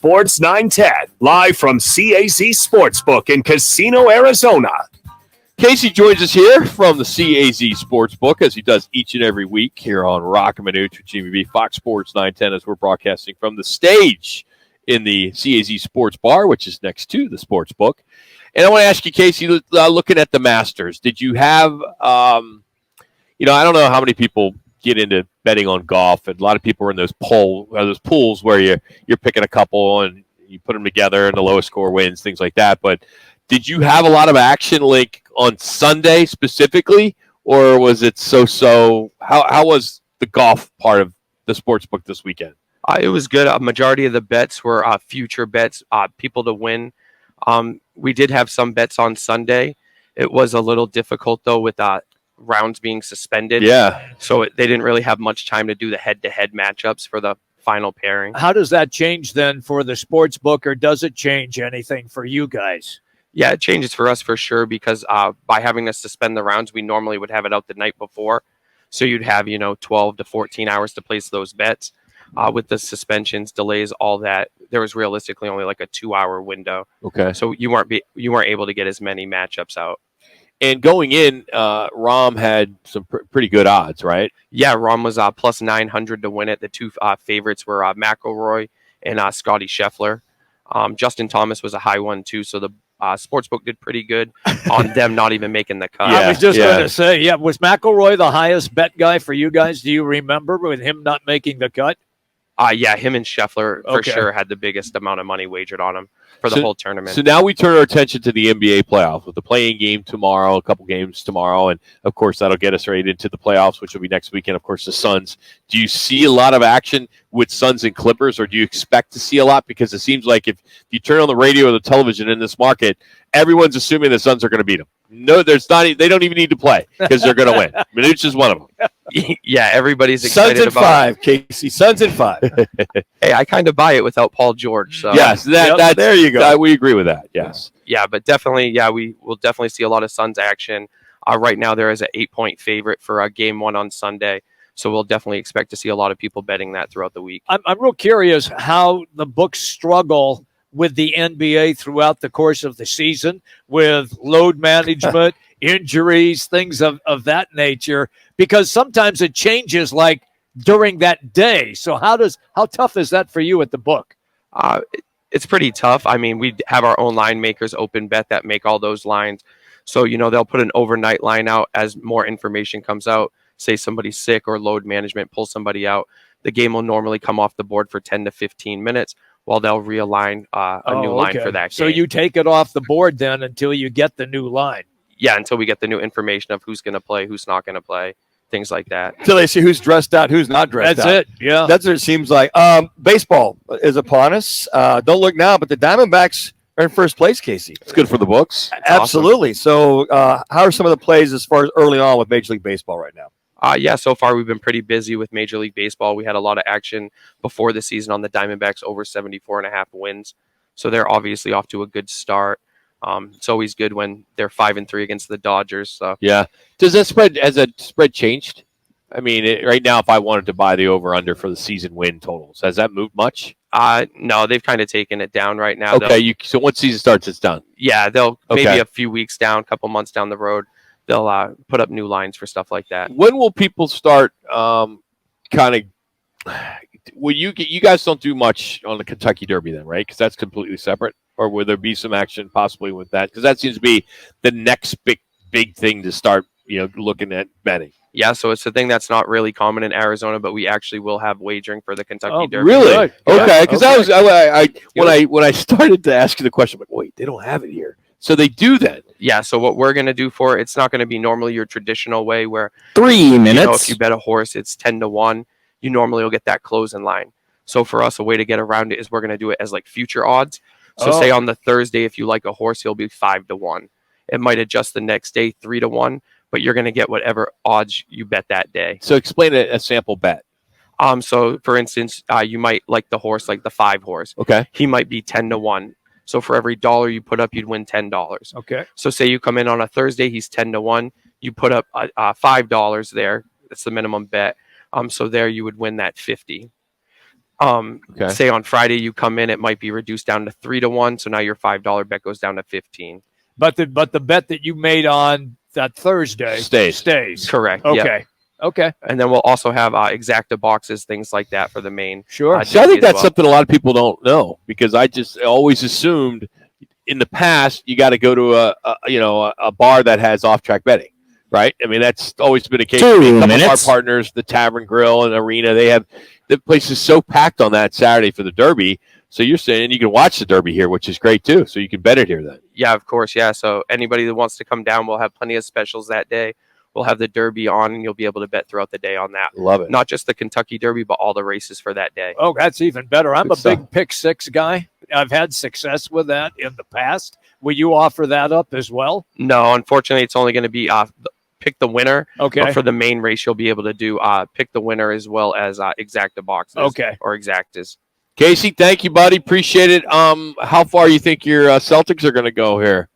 Sports 910, live from CAZ Sportsbook in Casino, Arizona. Casey joins us here from the CAZ Sportsbook, as he does each and every week here on Rock and Manute with GBB Fox Sports 910, as we're broadcasting from the stage in the CAZ Sports Bar, which is next to the Sportsbook. And I want to ask you, Casey, looking at the Masters, did you have, I don't know how many people get into betting on golf, and a lot of people are in those pools where you're picking a couple and you put them together and the lowest score wins, things like that. But did you have a lot of action like on Sunday specifically, or was it so? How was the golf part of the sportsbook this weekend? It was good. A majority of the bets were future bets, people to win. We did have some bets on Sunday. It was a little difficult though with rounds being suspended. Yeah. So they didn't really have much time to do the head-to-head matchups for the final pairing. How does that change then for the sports book, or does it change anything for you guys? Yeah, it changes for us for sure, because by having to suspend the rounds, we normally would have it out the night before. So you'd have, 12 to 14 hours to place those bets. With the suspensions, delays, all that, there was realistically only like a 2-hour window. Okay. So you weren't able to get as many matchups out. And going in, Rahm had some pretty good odds, right? Yeah, Rahm was plus 900 to win it. The two favorites were McIlroy and Scotty Scheffler. Justin Thomas was a high one too, so the sportsbook did pretty good on them not even making the cut. I was just going to say, was McIlroy the highest bet guy for you guys? Do you remember with him not making the cut? Yeah, him and Scheffler for sure had the biggest amount of money wagered on him for the whole tournament. So now we turn our attention to the NBA playoffs with the play-in game tomorrow, a couple games tomorrow, and of course that'll get us right into the playoffs, which will be next weekend. Of course, the Suns. Do you see a lot of action with Suns and Clippers, or do you expect to see a lot? Because it seems like if you turn on the radio or the television in this market, everyone's assuming the Suns are going to beat them. No, there's not. They don't even need to play because they're going to win. Minuch is one of them. Yeah, everybody's excited Suns in about 5, Casey. Suns in 5. Hey, I kind of buy it without Paul George. So. Yes, there you go. We agree with that. Yes. Yeah, but definitely, we will definitely see a lot of Suns action. Right now, there is an 8-point favorite for Game 1 on Sunday. So we'll definitely expect to see a lot of people betting that throughout the week. I'm real curious how the books struggle with the NBA throughout the course of the season with load management, injuries, things of that nature, because sometimes it changes like during that day. So how tough is that for you at the book? It's pretty tough. I mean, we have our own line makers, Open Bet, that make all those lines. So, they'll put an overnight line out as more information comes out. Say somebody's sick or load management, pull somebody out. The game will normally come off the board for 10 to 15 minutes. While they'll realign a new line for that game. So you take it off the board then until you get the new line. Yeah, until we get the new information of who's going to play, who's not going to play, things like that. Until they see who's dressed out, who's not dressed out. That's it, yeah. That's what it seems like. Baseball is upon us. Don't look now, but the Diamondbacks are in first place, Casey. It's good for the books. Absolutely. Awesome. So how are some of the plays as far as early on with Major League Baseball right now? So far we've been pretty busy with Major League Baseball. We had a lot of action before the season on the Diamondbacks, over 74.5 wins. So they're obviously off to a good start. It's always good when they're 5-3 against the Dodgers. So yeah. Has that spread changed? I mean, right now, if I wanted to buy the over/under for the season win totals, has that moved much? No, they've kind of taken it down right now. Okay. So once season starts, it's done. Yeah, they'll maybe a few weeks down, a couple months down the road. They'll put up new lines for stuff like that. When will people start you guys don't do much on the Kentucky Derby then, right? Because that's completely separate. Or will there be some action possibly with that? Because that seems to be the next big thing to start, looking at betting. Yeah, so it's a thing that's not really common in Arizona, but we actually will have wagering for the Kentucky Derby. Really? Good. Okay, because when I started to ask you the question, I'm like, wait, they don't have it here. So they do that. Yeah, so what we're going to do it's not going to be normally your traditional way where 3 minutes. If you bet a horse, it's 10-1. You normally will get that close in line. So for us, a way to get around it is we're going to do it as like future odds. So say on the Thursday, if you like a horse, he'll be 5-1. It might adjust the next day 3-1, but you're going to get whatever odds you bet that day. So explain a sample bet. So for instance, you might like the horse, like the 5 horse. Okay. He might be 10-1. So for every $1 you put up, you'd win $10. Okay. So say you come in on a Thursday, he's 10-1. You put up $5 there. That's the minimum bet. So there you would win that 50. Okay. Say on Friday you come in, it might be reduced down to 3-1. So now your $5 bet goes down to 15. But the bet that you made on that Thursday stays. Correct. Okay. Yep. Okay. And then we'll also have exacta boxes, things like that for the main. Sure. So I think as that's well. something a lot of people don't know, because I just always assumed in the past you got to go to a bar that has off-track betting, right? I mean, that's always been a case. 2 A couple minutes. of our partners, the Tavern Grill and Arena, they have the place is so packed on that Saturday for the Derby. So you're saying you can watch the Derby here, which is great too. So you can bet it here then. Yeah, of course. Yeah. So anybody that wants to come down, we'll have plenty of specials that day. We'll have the Derby on, and you'll be able to bet throughout the day on that. Love it. Not just the Kentucky Derby, but all the races for that day. Oh, that's even better. I'm Good a stuff. big pick six guy. I've had success with that in the past. Will you offer that up as well? No, unfortunately, it's only going to be pick the winner. Okay. But for the main race, you'll be able to do pick the winner as well as exacta boxes. Okay. Or exactas. Casey, thank you, buddy. Appreciate it. How far you think your Celtics are going to go here?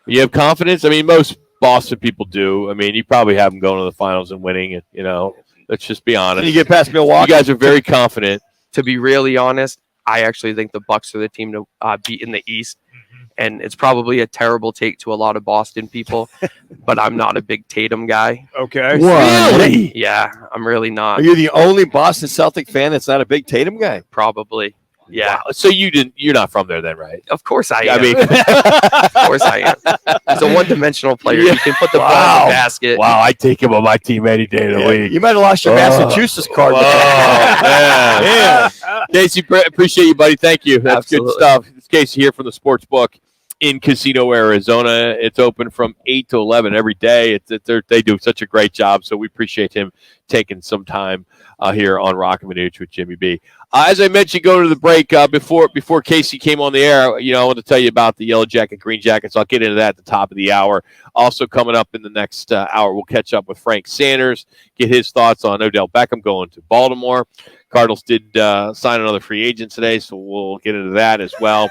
You have confidence? I mean, most Boston people do. I mean, you probably have them going to the finals and winning. And, let's just be honest. Can you get past Milwaukee? You guys are very confident. To be really honest, I actually think the Bucks are the team to beat in the East. And it's probably a terrible take to a lot of Boston people, but I'm not a big Tatum guy. Okay. Really? Yeah, I'm really not. Are you the only Boston Celtic fan that's not a big Tatum guy? Probably. Yeah. Wow. So you're not from there then, right? Of course I am. I mean, Of course I am. He's a one-dimensional player. Yeah. You can put the ball in the basket. wow, I take him on my team any day of the week. You might have lost your Massachusetts card. Man. Casey, appreciate you, buddy. Thank you. That's Absolutely. good stuff. It's Casey here from the Sportsbook in Casino, Arizona. It's open from 8 to 11 every day. They do such a great job, so we appreciate him taking some time here on Rock and Manooch with Jimmy B. As I mentioned, going to the break, before Casey came on the air, I want to tell you about the Yellow Jacket, Green Jackets. I'll get into that at the top of the hour. Also coming up in the next hour, we'll catch up with Frank Sanders, get his thoughts on Odell Beckham going to Baltimore. Cardinals did sign another free agent today, so we'll get into that as well.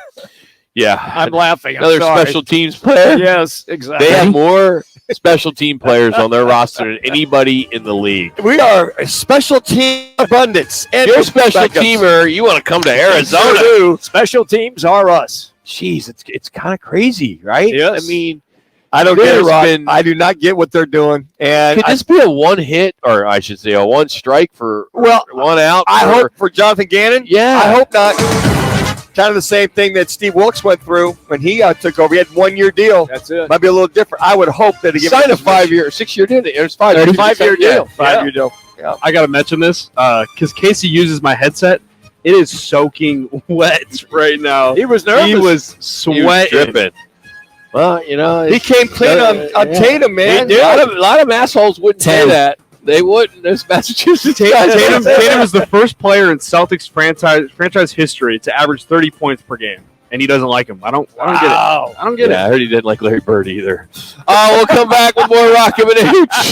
Yeah. I'm laughing. I'm Another sorry. special teams player. Yes, exactly. They have more special team players on their roster than anybody in the league. We are a special team abundance. And You're a special backups. teamer. You want to come to Arizona? Special teams are us. Jeez, it's kind of crazy, right? Yes. I mean, I don't get it, There's Rock. been- I do not get what they're doing. And could this be a one hit, or I should say a one strike for one out? I hope for Jonathan Gannon. Yeah. I hope not. Kind of the same thing that Steve Wilkes went through when he took over. He had 1 year deal. That's it. Might be a little different. I would hope that he signed a 6 year deal. It's 5-year deal. Yeah. 5-year deal. Yeah. I got to mention this because Casey uses my headset. It is soaking wet right now. He was nervous. He was He was sweating. dripping. Well, He came clean on yeah. Tatum, man. A lot of assholes wouldn't say that. They wouldn't. Those Massachusetts guys. Tatum is the first player in Celtics franchise history to average 30 points per game, and he doesn't like him. I don't get it. I don't get Yeah, it. I heard he didn't like Larry Bird either. We'll come back with more Rock and Manooch.